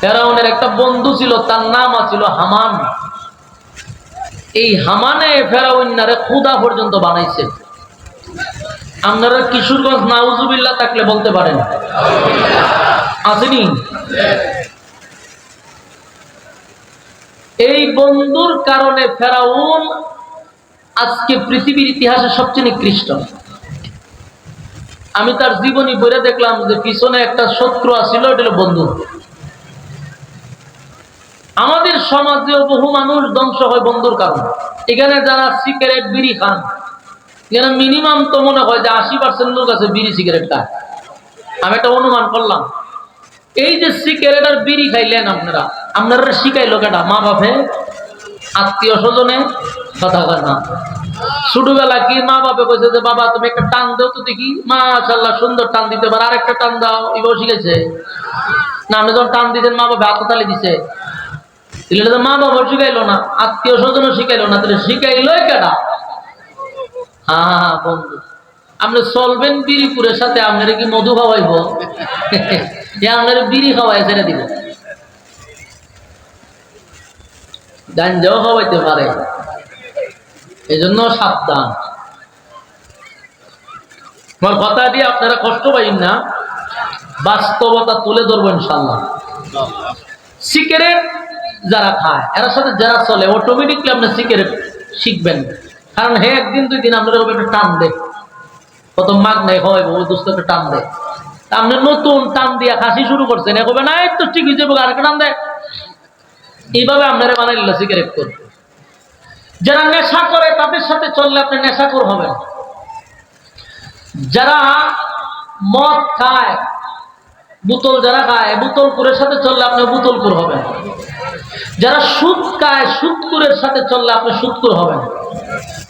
ফেরাউনের একটা বন্ধু ছিল, তার নাম ছিল হামান। এই হামানে ফেরাউনারে খোদা পর্যন্ত বানাইছে। আপনারা কিশোরগঞ্জ নাউজুবিল্লাহ থাকলে বলতে পারেন, আসেনি? এই বন্ধুর কারণে ফেরাউন আজকে পৃথিবীর ইতিহাসে সবচেয়ে নিকৃষ্ট। আমি তার জীবনী পড়ে দেখলাম যে পিছনে একটা শত্রু আছিল, এটা হলো বন্ধু। আমাদের সমাজেও বহু মানুষ ধ্বংস হয় বন্ধুর কারণে। এখানে যারা সিগারেট বিড়ি খান, এখানে মিনিমাম তো মনে হয় যে 80% লোক আছে বিড়ি সিগারেট খায়। আমি একটা অনুমান করলাম, এই যে সিগারেট আর বিড়ি খাইলেন আপনারা শিখাইলো কেটা? মা বাপে, আত্মীয় স্বজনে, কথা কয় না। ছোটবেলা কি মা বাপে কইছে যে বাবা তুমি একটা টান দাও তো দেখি, মাশাআল্লাহ সুন্দর টান দিতে পারে, আরেকটা টান দাও, এভাবে শিখাইছে না? আপনি যখন টান দিতেন মা বাবা হাততালি দিছে, তাহলে মা বাবা শিখাইলো না, আত্মীয় স্বজনও শিখাইলো না, তাহলে শিখাইলো কেটা? হ্যাঁ বন্ধু। আপনি চলবেন বিড়িপুরের সাথে, আপনারা কি মধু খাওয়াইব? আপনারা বিড়ি খাওয়াই ছেড়ে দিব, গাঞ্জাও খাওয়াইতে পারে। এই জন্য সাবধান। আমার কথা দিয়ে আপনারা কষ্ট পাইন না, বাস্তবতা তুলে ধরবো ইনশাল্লাহ। সিগারেট যারা খায় এর সাথে যারা চলে, অটোমেটিকলি আপনি সিগারেট শিখবেন। কারণ হে একদিন দুই দিন আপনারা একটা টান দেয়, কত মাগ নেই হয় ওই দুস্থকে টান দেয়। আপনি নতুন টান দিয়া খাসি শুরু করছেন, হবে না একটু ঠিক হয়ে যাবো, আরেকটা টান দেয়। এইভাবে আপনারা বানাই নিল সিগারেট করবে। যারা নেশা করে তাদের সাথে চললে আপনি নেশাখোর হবেন। যারা মদ খায়, বোতল যারা খায়, বোতলপুরের সাথে চললে আপনি বোতলপুর হবেন। যারা সুদ খায়, সুদকুরের সাথে চললে আপনি সুদকুর হবেন।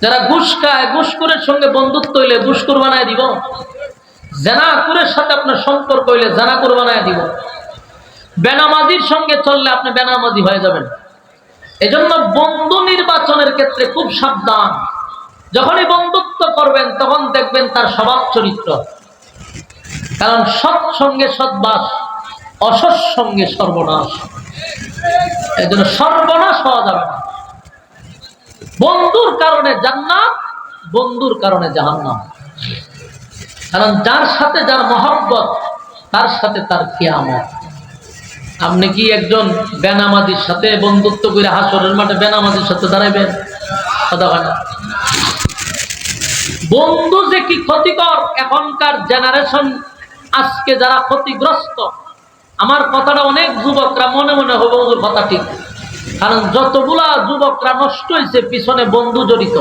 যারা ঘুষ খায়, ঘুষখোরের সঙ্গে বন্ধুত্ব হইলে ঘুষখোর বানায় দিব। জানাকুরের সাথে আপনার সম্পর্ক হইলে জানাকুর বানায় দিব। বেনামাজির সঙ্গে চললে আপনি বেনামাজি হয়ে যাবেন। এজন্য বন্ধু নির্বাচনের ক্ষেত্রে খুব সাবধান। যখনই বন্ধুত্ব করবেন তখন দেখবেন তার স্বভাব চরিত্র। কারণ সৎ সঙ্গে সদ্বাস, অসৎ সঙ্গে সর্বনাশ। এই জন্য সর্বনাশ হওয়া যাবে না। বন্ধুর কারণে জান্নাত, বন্ধুর কারণে জাহান্নাম। কারণ যার সাথে যার মহব্বত, তার সাথে তার কিয়ামত। আপনি কি একজন বেনামাজির সাথে বন্ধুত্ব করে হাসরের মাঠে বেনামাজির সাথে দাঁড়াইবেন? কথা হয় না। বন্ধু যে কি ক্ষতিকর, এখনকার জেনারেশন আজকে যারা ক্ষতিগ্রস্ত, আমার কথাটা অনেক যুবকরা মনে মনে হবে ওর কথা ঠিক। কারণ যতগুলা যুবকরা নষ্ট হয়েছে পিছনে বন্ধু জড়িত,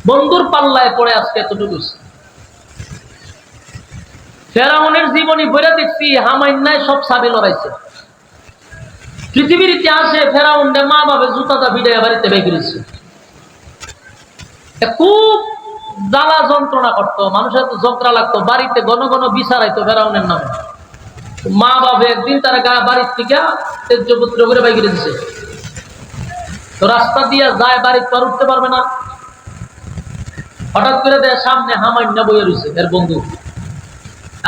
বন্ধুর পাল্লায় পড়ে আজকে এতটুকু। ফেরাউনের জীবনী বইরা দেখছি, হামাইন্নায় সব সাবি লড়াইছে। পৃথিবীর ইতিহাসে ফেরাউনের মা বাবা জুতাটা ভিড়ে বাড়িতে বেরিয়েছে। খুব জ্বালা যন্ত্রণা করতো, মানুষের তো ঝগড়া লাগতো, বাড়িতে ঘন ঘন বিচারাইতো ফেরাউনের নামে। মা বাবা একদিন তারা বাড়ির থেকে তেজ্যপুত্র করে বাইরে দিছে। তো রাস্তা দিয়ে যায়, বাড়ির পর উঠতে পারবে না। হঠাৎ করে দেয় সামনে হামাইন্না বইয়ে রয়েছে এর বন্ধু।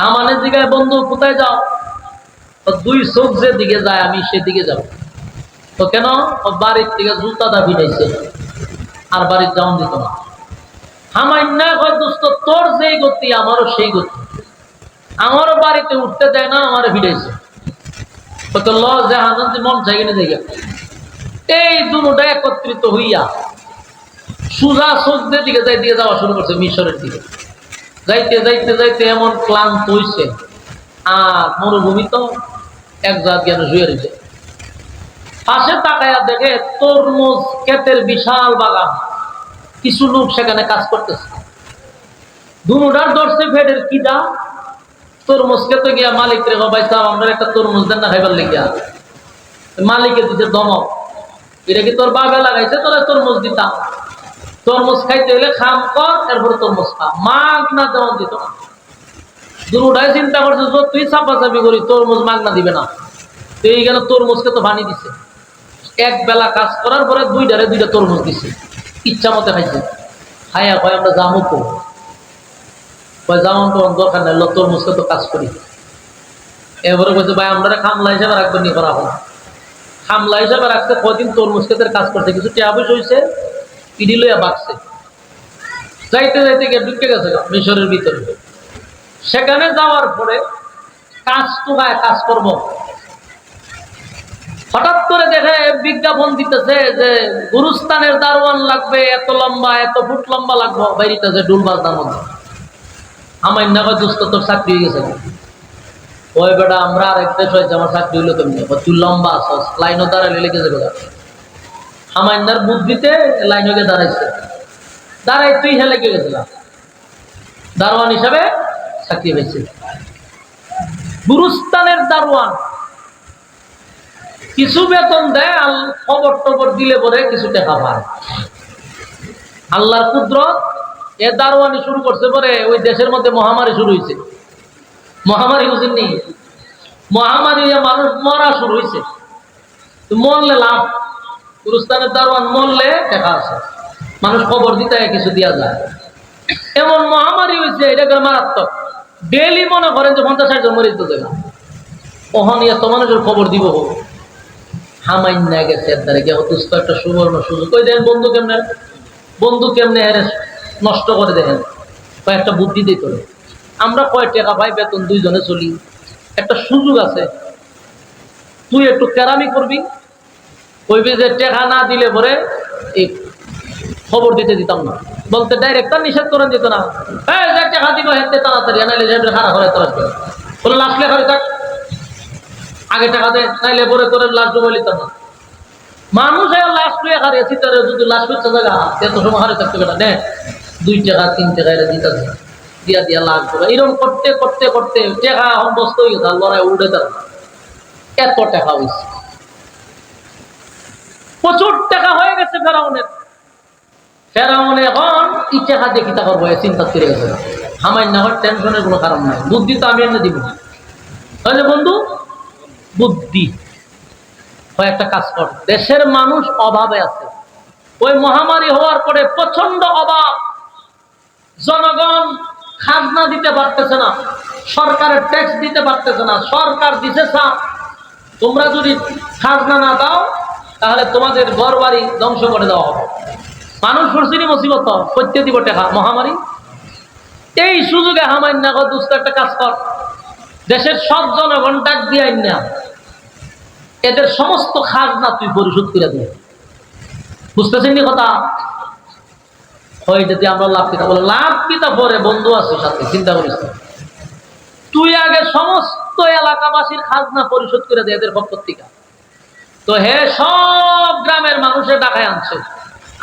আমানের দিকে, বন্ধু কোথায় যাও? দুই চোখ যে দিকে যায় আমি সেদিকে যাব। তো কেন? বাড়ির থেকে জুতাটা ভিড়াইছে, আর বাড়ির যাওয়ান দিত না। হামাইন্না কয় দোস্ত তোর যেই গতি আমারও সেই গতি, আমারও বাড়িতে উঠতে দেয় না, আমার ভিড়াইছে। তো ল যে হানন্দি মন চাই কিনে দেখে এই দুটা একত্রিত হইয়া সুজা চোখ দিকে যাই দিয়ে যাওয়া শুরু করছে মিশরের দিকে। যাইতে যাইতে যাইতে এমন ক্লান্ত হইছে, আর মরুভূমি তো এক জাত জ্ঞান শুয়ে রয়েছে। পাশে তাকাইয়া দেখে তরমুজ ক্ষেতের বিশাল বাগান, কিছু লোক সেখানে কাজ করতেছে। দুটার দর্শে ফেডের কিডা, তরমুজ খেতে গিয়া মালিক রে ভাই সাহেব আমরা একটা তরমুজ দেন না খাইবার লেগিয়া। মালিকের দিতে ধমক, এটা কি তোর বাবা লাগাইছে তোরা তরমুজ দিতাম? তরমুজ খাইতে হলে খাম কর, এরপরে তরমুজ খা, মাগ না যেমন দিত না। দুটাই চিন্তা করছে তুই চাপাচাপি করি তরমুজ মাগ না দিবে না। তো এইখানে তরমুজকে তো বানিয়ে দিছে। এক বেলা কাজ করার পরে দুইটা তরমুজ দিছে, ইচ্ছা মতে খাইছে। খাইয়া কয় আমরা যাবো কো, যেমন তোমার দরকার নাই, তরমুজকে তো কাজ করি। এবারে বলছে ভাই আমরা খামলা হিসাবে রাখবেন নি করা হল খামলা হিসাবে রাখছে কদিন তরমুজ ক্ষেতের কাজ করছে কিছু টিয়া পয়সা হয়েছে ইডি লইয়া বাঁকছে যাইতে যাইতে গিয়ে ঢুকে গেছে মিশরের ভিতরে সেখানে যাওয়ার পরে কাজ তো গায়ে কাজ করব হঠাৎ করে দেখে বিজ্ঞাপন দিতেছে যে গুরুস্থানের দারোয়ান লাগবে এত লম্বা এত ফুট লম্বা লাগবে বাইরিতেছে ডুল বাজনার মধ্যে আমার না ভাই দোস্ত তোর চাকরি হয়ে গেছে ওই বেটা আমরা আর এক দেশ হয়েছে আমার চাকরি হইলো কেমনি তুই লম্বা আসস লাইনও দাঁড়ালে লেগে যাবে আমার বুদ্ধিতে লাইন হয়ে দাঁড়াইছে দাঁড়াই তুই হেলে কে গেছিলাম দারোয়ান হিসাবে চাকরি হয়েছে গুরুস্থানের দারোয়ান কিছু বেতন দেয় খবর টবর দিলে পরে কিছু টাকা পায় আল্লাহর কুদরত এ দারোয়ানি শুরু করছে পরে ওই দেশের মধ্যে মহামারী শুরু হয়েছে মহামারী বুঝেননি মহামারী মানুষ মরা শুরু হয়েছে মরলে লাভ গুরুস্থানের দারোয়ান মরলে টাকা আছে মানুষ খবর দিতে কিছু দেওয়া যায় এমন মহামারী হয়েছে এটা মারাত্মক ডেইলি মনে করেন যে 50-60 জন মরিত দেবে ওখান এত মানুষের খবর দিব হামাইন্যা গেছে দুস্থ একটা সুবর্ণ সুযোগ ওই দেখেন বন্ধু কেমনে নষ্ট করে দেখেন কয়েকটা বুদ্ধি দিই করে আমরা কয় টাকা পাই বেতন দুইজনে চলি একটা সুযোগ আছে তুই একটু কেরামি করবি কইবি যে টাকা না দিলে পরে এই খবর দিতে দিতাম না বলতে ডাইরেক্ট নিষেধ করে দিত না টাকা দিব হেঁটে তাড়াতাড়ি নাইলে খারাপ করে তোরা বলে লাশ লেখা থাক আগে টাকা দেয় নাইলে পরে করে লাশ ডুবে নিতাম না মানুষ লাশ লুয়ে হারিয়েছি তার যদি লাশ করছে জায়গা এত সময় হারে থাকতে বেটা নে 2 টাকা 3 টাকা এটা দিতে দিয়া দিয়া লাশ ডুবে এরকম করতে করতে করতে টাকা বস্ত হয়ে গেছে লড়াই উঠে তার এত টাকা হয়েছে প্রচুর টাকা হয়ে গেছে ফেরাউন এখন ই টাকা দিয়ে কিতা করবো চিন্তা করে গেছে আমার না হয় টেনশনের কোনো কারণ নাই বুদ্ধি তো আমি এনে দিব তাহলে বন্ধু বুদ্ধি হয় একটা কাজ কর দেশের মানুষ অভাবে আছে ওই মহামারী হওয়ার পরে প্রচন্ড অভাব জনগণ খাজনা দিতে পারতেছে না সরকারের ট্যাক্স দিতে পারতেছে না সরকার দিছে চাপ তোমরা যদি খাজনা না দাও তাহলে তোমাদের ঘর বাড়ি ধ্বংস করে দেওয়া হবে মানুষ পড়ছিনি মুসিবত করতে দিব টাকা মহামারী এই সুযোগে হামাই না দুস্থ একটা কাজ কর দেশের সব জনগণ ডাক দিয়ে না এদের সমস্ত খাজনা তুই পরিশোধ করে দিবি বুঝতেছেন কথা হয় যদি আমরা লাভ কিতা বলে লাভ কিতা পরে বন্ধু আছে সাথে চিন্তা করিস তুই আগে সমস্ত এলাকাবাসীর খাজনা পরিশোধ করে দে এদের পক্ষ থেকে তো হে সব গ্রামের মানুষের ডাকায় আনছে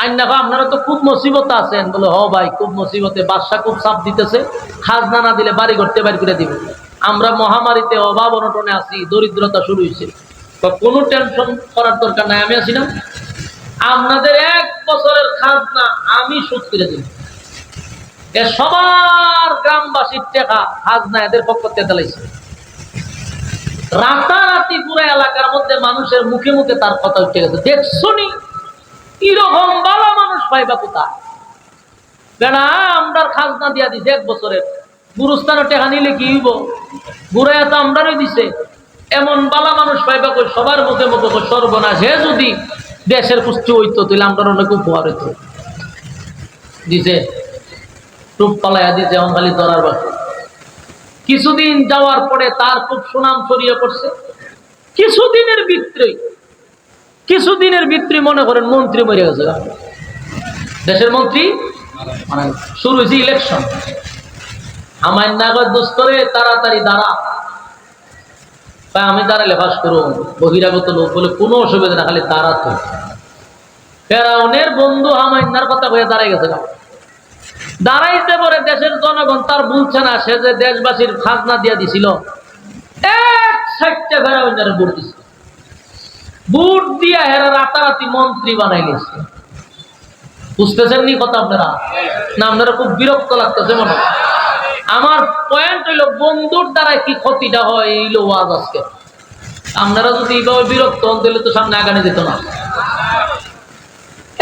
আইনাফা আপনারা তো খুব মুসিবত আছেন বলে হ ভাই খুব মুসিবতে বাদশা খুব চাপ দিতেছে খাজনা না দিলে বাড়ি করতে বাড়ি করে দিবে আমরা মহামারীতে অভাব অনটনে আছি দরিদ্রতা শুরু হয়েছে কোনো টেনশন করার দরকার নাই আমি আছি না আপনাদের 1 বছরের খাজনা আমি শোধ করে দিব এ সবার গ্রামবাসীর টাকা খাজনা এদের পক্ষ থেকে দিলাইছে রাতারাতি পুরো এলাকার মধ্যে মানুষের মুখে মুখে তার কথা উঠে গেছে দেখছনি এরকম ভালো মানুষ পাইবা কোথায় বেড়া আমরা খাজনা দিয়া দিছে 1 বছরের গুরুস্থানের টাকা নিলে কি হইব ঘুরাইয়া তো আমরাই দিছে এমন বালা মানুষ পাইবা কই সবার মুখে মুখে সর্বনাশ হে যদি দেশের পুষ্টি হইতো তাহলে আমরা অনেক উপহার হইতো দিছে টুপ পালাইয়া দিছে এখন খালি ধরার বাকি কিছুদিন যাওয়ার পরে তার খুব সুনাম ছড়িয়ে পড়ছে কিছুদিনের ভিতরে মনে করেন মন্ত্রী মরে গেছে দেশের মন্ত্রী মানে শুরু হয়েছে ইলেকশন আমার নাগর দোস্তরে তাড়াতাড়ি দাঁড়া তাই আমি দাঁড়ালে ফাঁস করুন বহিরাগত লোক বলে কোনো অসুবিধা না খালি দাঁড়াতো ফেরাউনের বন্ধু হামাইন্নার কথা হয়ে দাঁড়াই গেছে দাঁড়াইতে পরে দেশের জনগণ তার বলছে না সে যে দেশবাসীর খাজনা দিয়ে দিছিল 1/60 ফেরাউনের ভোট দিছে ভোট দিয়া হেরা রাতারাতি মন্ত্রী বানাই গেছে বুঝতেছেন নি কথা আপনারা না আপনারা খুব বিরক্ত লাগতেছে মনে আমার পয়েন্ট হইল বন্ধুর দ্বারা কি ক্ষতিটা হয় এই ওয়াজ আজকে আপনারা যদি এইভাবে বিরক্ত হন তাহলে তো সামনে আগানে যেত না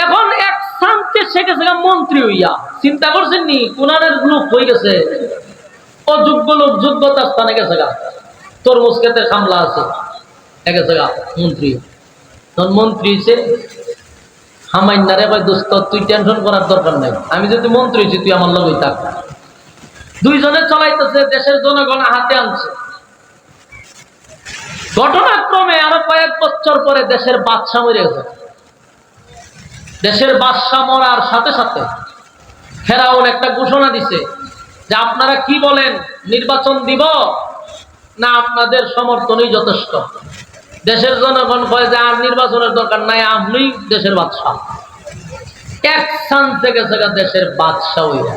এখন এক শান্তি শেখে মন্ত্রী হইয়া চিন্তা করছেন নি কোনারের লোক হয়ে গেছে অযোগ্য লোক যোগ্যতার স্থানে গেছে গা তরমুজ খেতে সামলা আছে এক জায়গা মন্ত্রী, তখন মন্ত্রী হয়েছে হামাইনারে ভাই দোস্ত তুই টেনশন করার দরকার নাই, আমি যদি মন্ত্রী হয়েছি তুই আমার লগই থাক। দুইজনে চলাইতেছে, দেশের জনগণ হাতে আনছে। ঘটনাক্রমে আরো কয়েক বছর পরে দেশের বাদশা মরে গেছে। দেশের বাদশা মরার সাথে সাথে ফেরাউন একটা ঘোষণা দিছে যে আপনারা কি বলেন, নির্বাচন দিব না আপনাদের সমর্থনই যথেষ্ট? দেশের জনগণ কয় যে আর নির্বাচনের দরকার নাই, আপনি দেশের বাদশা। এক চান্সে গেছে দেশের বাদশা হইয়া।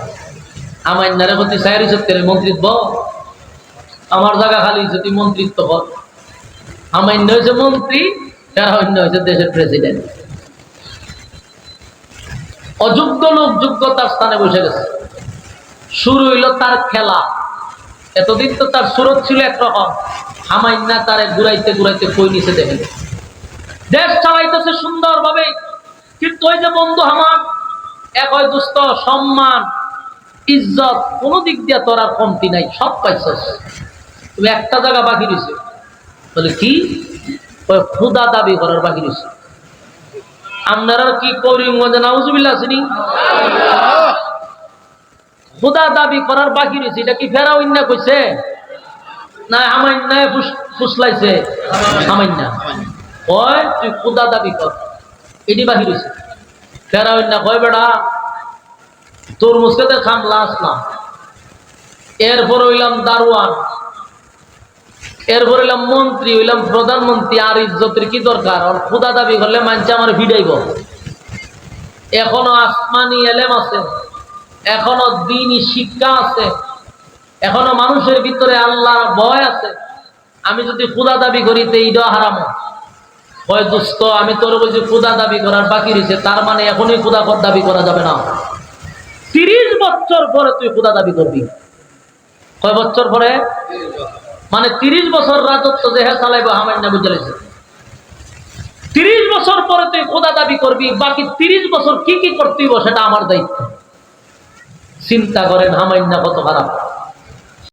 আমার নারে প্রতি সাহের সত্যি মন্ত্রিত্ব, আমার জায়গা খালি হয়েছে, তুই মন্ত্রিত্ব কর। আমার হয়েছে মন্ত্রী, তারা অন্য হয়েছে দেশের প্রেসিডেন্ট। অযোগ্য লোক যোগ্যতার স্থানে বসে গেছে। শুরু হইল তার খেলা। এতদিন তো তার সুরত ছিল একরকম, হামাইন্না তারে ঘুরাইতে ঘুরাইতে কই নিচে দেখে দেশ চালাইতেছে সুন্দরভাবে। কিন্তু ওই যে বন্ধু আমার এক হয় দুস্থ, সম্মান ইজ্জত কোন দিক দিয়ে তোর আর কমতি নাই, সব পাইছস। তুমি একটা জায়গা বাকি রয়েছে, বলে কি? ক্ষুদা দাবি করার বাকি রয়েছে। আপনারা কি করি নাউজুবিল্লাহ আসেনি? ক্ষুদা দাবি করার বাকি রয়েছে। এটা কি ফেরাউন না কইছে না হামাইন্নায় ফুসলাইছে? হামাইন্না কয় তুই ক্ষুদা দাবি কর, এটি বাকি রয়েছে। ফেরাউন না কয় বেড়া তোর মুসকেতে খামলা আসলাম, এরপর হইলাম দারোয়ান, এরপর হইলাম মন্ত্রী, হইলাম প্রধানমন্ত্রী, আর ইজ্জতের কি দরকার? আর ক্ষুদা দাবি করলে মানছে আমার ভিড়াইব। এখনো আসমানি এলেম আছে, এখনো দ্বীনি শিক্ষা আছে, এখনো মানুষের ভিতরে আল্লাহর ভয় আছে। আমি যদি ক্ষুদা দাবি করি তো এইটা হারাম হয়। দুস্থ আমি তোর বলছি ক্ষুদা দাবি করার বাকি রয়েছে, তার মানে এখনই ক্ষুদা দাবি করা যাবে না। 30 বছর পরে তুই ক্ষুদা দাবি করবি। কয় বছর পরে? মানে 30 বছর রাজত্ব যে হ্যাঁ চালাইব হামাইন্না বুঝাইছে। 30 বছর পরে তুই ক্ষুদা দাবি করবি, বাকি 30 বছর কি কি করতেই সেটা আমার দায়িত্ব। চিন্তা করেন হামাইন্না কত খারাপ।